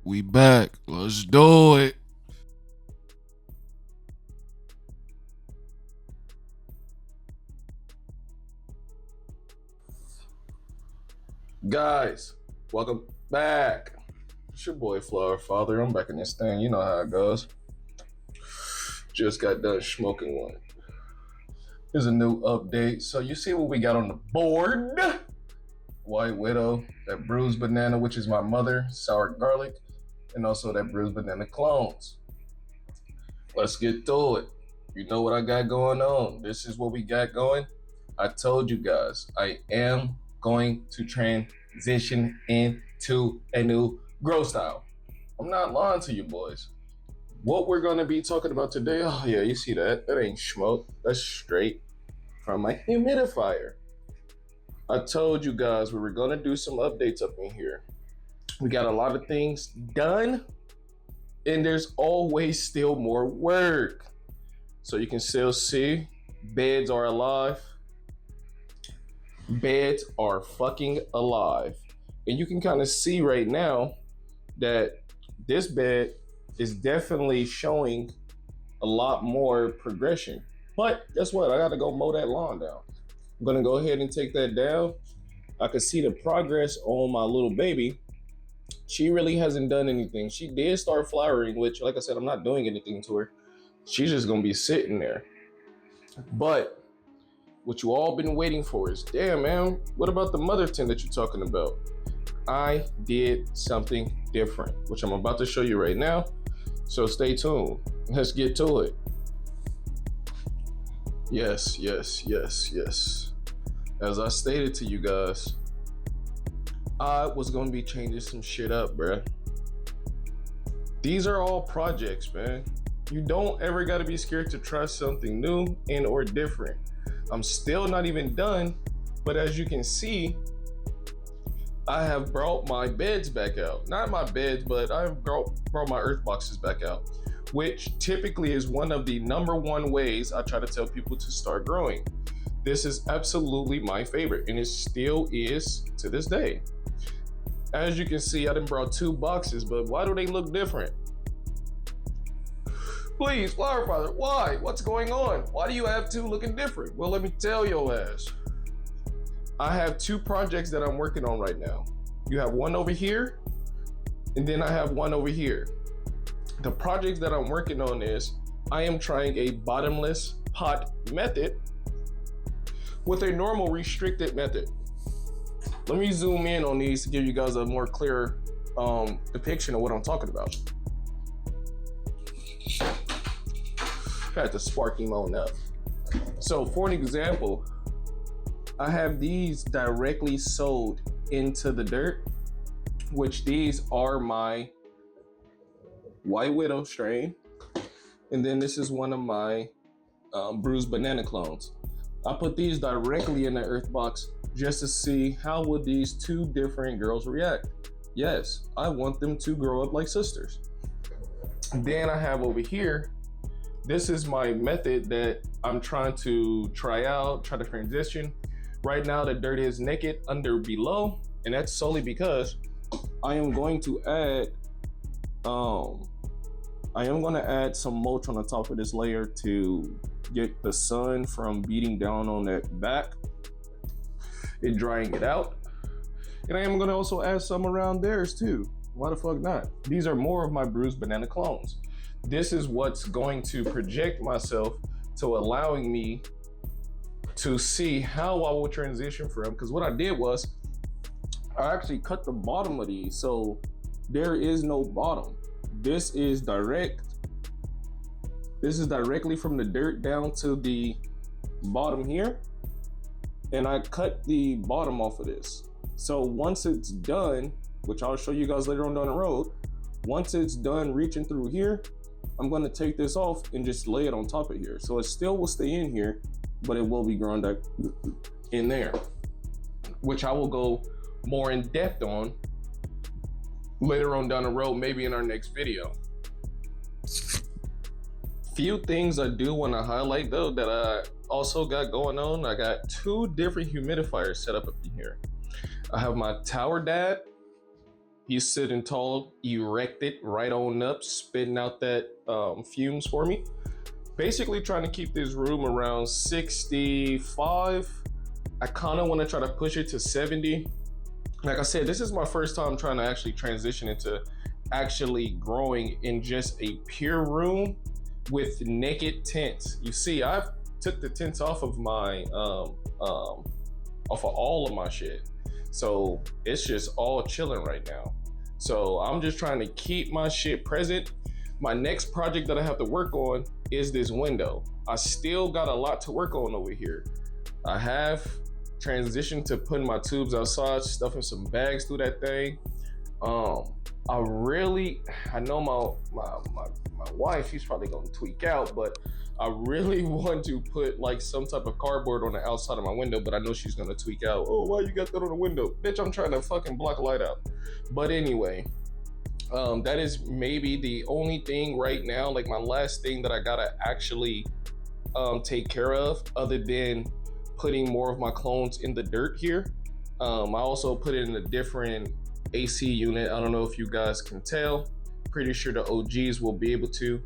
We back. Let's do it. Guys, welcome back. It's your boy Flower Father. I'm back in this thing. You know how it goes. Just got done smoking one. Here's a new update. So you see what we got on the board. White Widow, that bruised banana, which is my mother, sour garlic, and also that bruised banana clones. Let's get to it. You know what I got going on. This is what we got going. I told you guys, I am going to transition into a new grow style. I'm not lying to you boys. What we're going to be talking about today, oh yeah, you see that? That ain't smoke. That's straight from my humidifier. I told you guys we were going to do some updates up in here. We got a lot of things done, and there's always still more work. So you can still see beds are alive. Beds are fucking alive. And you can kind of see right now that this bed is definitely showing a lot more progression. But guess what? I got to go mow that lawn down. I'm going to go ahead and take that down. I can see the progress on my little baby. She really hasn't done anything. She did start flowering, which, like I said, I'm not doing anything to her. She's just going to be sitting there. But what you all been waiting for is, damn, man, what about the mother tin that you're talking about? I did something different, which I'm about to show you right now. So stay tuned. Let's get to it. Yes. As I stated to you guys, I was going to be changing some shit up, bruh. These are all projects, man. You don't ever got to be scared to try something new and or different. I'm still not even done, but as you can see, I have brought my beds back out. Not my beds, but I've brought my earth boxes back out, which typically is one of the number one ways I try to tell people to start growing. This is absolutely my favorite, and it still is to this day. As you can see, I done brought 2 boxes, but why do they look different? Please, Flower Father, why? What's going on? Why do you have 2 looking different? Well, let me tell your ass. I have 2 projects that I'm working on right now. You have one over here, and then I have one over here. The projects that I'm working on is, I am trying a bottomless pot method with a normal restricted method. Let me zoom in on these to give you guys a more clear depiction of what I'm talking about. Had to spark him on up. So for an example, I have these directly sowed into the dirt, which these are my White Widow strain. And then this is one of my bruised banana clones. I put these directly in the earth box just to see how would these 2 different girls react. Yes, I want them to grow up like sisters. Then I have over here, this is my method that I'm trying to try out, try to transition. Right now the dirt is naked under below, and that's solely because I am going to add some mulch on the top of this layer to get the sun from beating down on that back and drying it out. And I am going to also add some around theirs too. Why the fuck not? These are more of my bruised banana clones. This is what's going to project myself to allowing me to see how I will transition from, because what I did was I actually cut the bottom of these, so there is no bottom. This is direct. This is directly from the dirt down to the bottom here, and I cut the bottom off of this. So once it's done, which I'll show you guys later on down the road, once it's done reaching through here, I'm going to take this off and just lay it on top of here. So it still will stay in here, but it will be grown back in there, which I will go more in depth on later on down the road, maybe in our next video. Few things I do want to highlight though that I also got going on. I got 2 different humidifiers set up in here. I have my Tower Dad. He's sitting tall, erected, right on up, spitting out that fumes for me. Basically trying to keep this room around 65. I kind of want to try to push it to 70. Like I said, this is my first time trying to actually transition into actually growing in just a pure room with naked tents. You see, I've took the tents off of my off of all of my shit. So it's just all chilling right now. So I'm just trying to keep my shit present. My next project that I have to work on is this window. I still got a lot to work on over here. I have transitioned to putting my tubes outside, stuffing some bags through that thing. I know my wife, she's probably gonna tweak out, but I really want to put like some type of cardboard on the outside of my window, but I know she's gonna tweak out. Oh, why you got that on the window? Bitch, I'm trying to fucking block light out. But anyway, that is maybe the only thing right now, like my last thing that I gotta actually take care of, other than putting more of my clones in the dirt here. I also put it in a different AC unit. I don't know if you guys can tell. Pretty sure the OGs will be able to.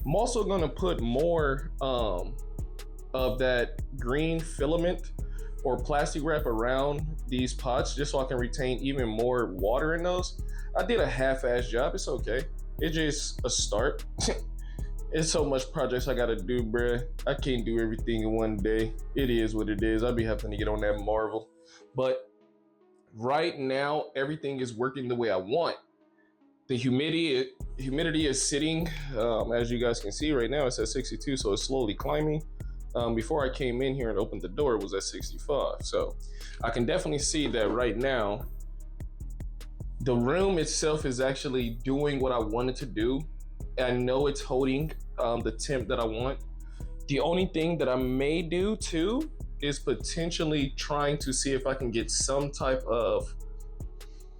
I'm also gonna put more of that green filament or plastic wrap around these pots just so I can retain even more water in those. I did a half-ass job, it's okay. It's just a start. It's so much projects I gotta do, bruh. I can't do everything in one day. It is what it is. I'll be having to get on that Marvel. But right now, everything is working the way I want. The humidity is sitting, as you guys can see right now, it's at 62, so it's slowly climbing. Before I came in here and opened the door, it was at 65. So I can definitely see that right now, the room itself is actually doing what I wanted to do. I know it's holding the temp that I want. The only thing that I may do too is potentially trying to see if I can get some type of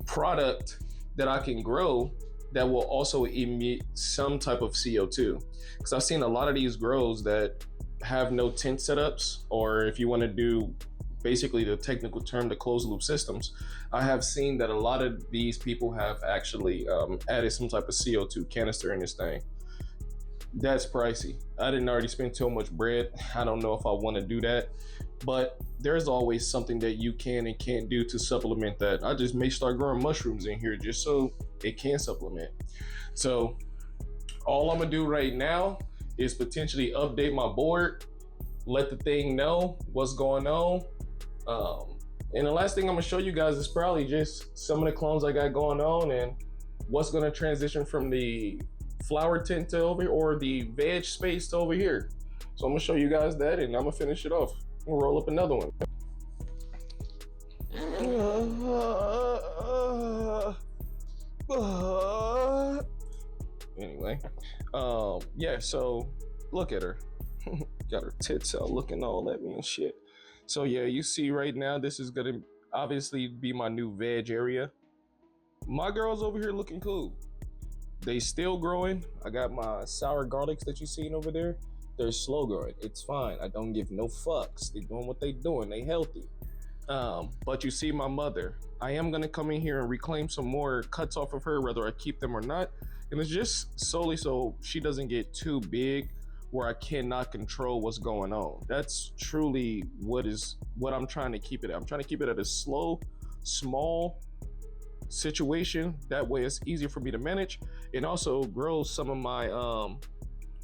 product that I can grow that will also emit some type of CO2. Because I've seen a lot of these grows that have no tent setups, or if you want to do basically the technical term, the closed loop systems, I have seen that a lot of these people have actually added some type of CO2 canister in this thing. That's pricey. I didn't already spend too much bread. I don't know if I want to do that, but there's always something that you can and can't do to supplement that. I just may start growing mushrooms in here just so it can supplement. So all I'm gonna do right now is potentially update my board, let the thing know what's going on. And the last thing I'm gonna show you guys is probably just some of the clones I got going on and what's gonna transition from the flower tent to over here, or the veg space to over here. So I'm gonna show you guys that, and I'm gonna finish it off. We'll roll up another one. Anyway, yeah, so look at her. Got her tits out looking all at me and shit. So yeah, you see right now, this is gonna obviously be my new veg area. My girls over here looking cool. They still growing. I got my sour garlics that you seen over there. They're slow growing. It's fine. I don't give no fucks. They doing what they doing. They healthy. But you see my mother. I am gonna come in here and reclaim some more cuts off of her, whether I keep them or not. And it's just solely so she doesn't get too big where I cannot control what's going on. That's truly what I'm trying to keep it at. I'm trying to keep it at a slow, small situation. That way it's easier for me to manage, and also grow some of my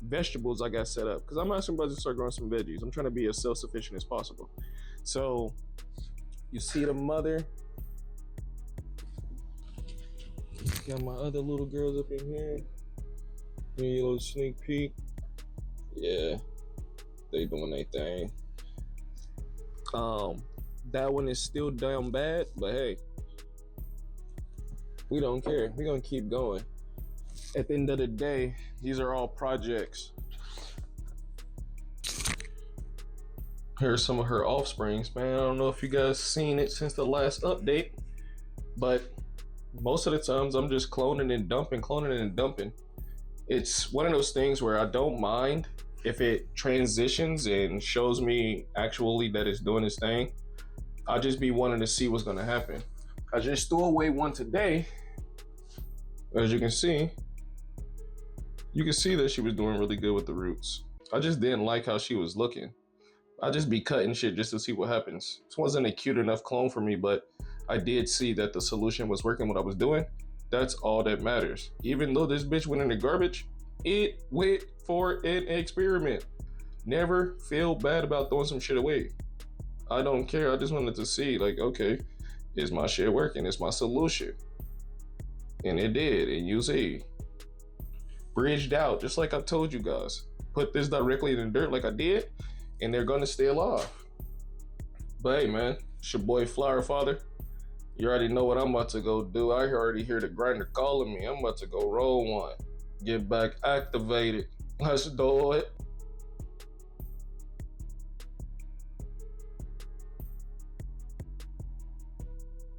vegetables I got set up, because I'm actually about to start growing some veggies. I'm trying to be as self-sufficient as possible. So you see the mother, got my other little girls up in here. Give you a little sneak peek. Yeah, they doing their thing. That one is still damn bad, but hey, we don't care. We're gonna keep going. At the end of the day, these are all projects. Here's some of her offsprings, man. I don't know if you guys seen it since the last update, but most of the times I'm just cloning and dumping. It's one of those things where I don't mind if it transitions and shows me actually that it's doing its thing. I'll just be wanting to see what's gonna happen. I just threw away one today As you can see that she was doing really good with the roots. I just didn't like how she was looking. I just be cutting shit just to see what happens. This wasn't a cute enough clone for me, but I did see that the solution was working what I was doing. That's all that matters. Even though this bitch went in the garbage, it went for an experiment. Never feel bad about throwing some shit away. I don't care. I just wanted to see, like, okay, is my shit working? Is my solution? And it did. And you see, bridged out, just like I told you guys. Put this directly in the dirt like I did, and they're gonna stay alive. But hey, man, it's your boy Flower Father. You already know what I'm about to go do. I already hear the grinder calling me. I'm about to go roll one. Get back activated. Let's do it.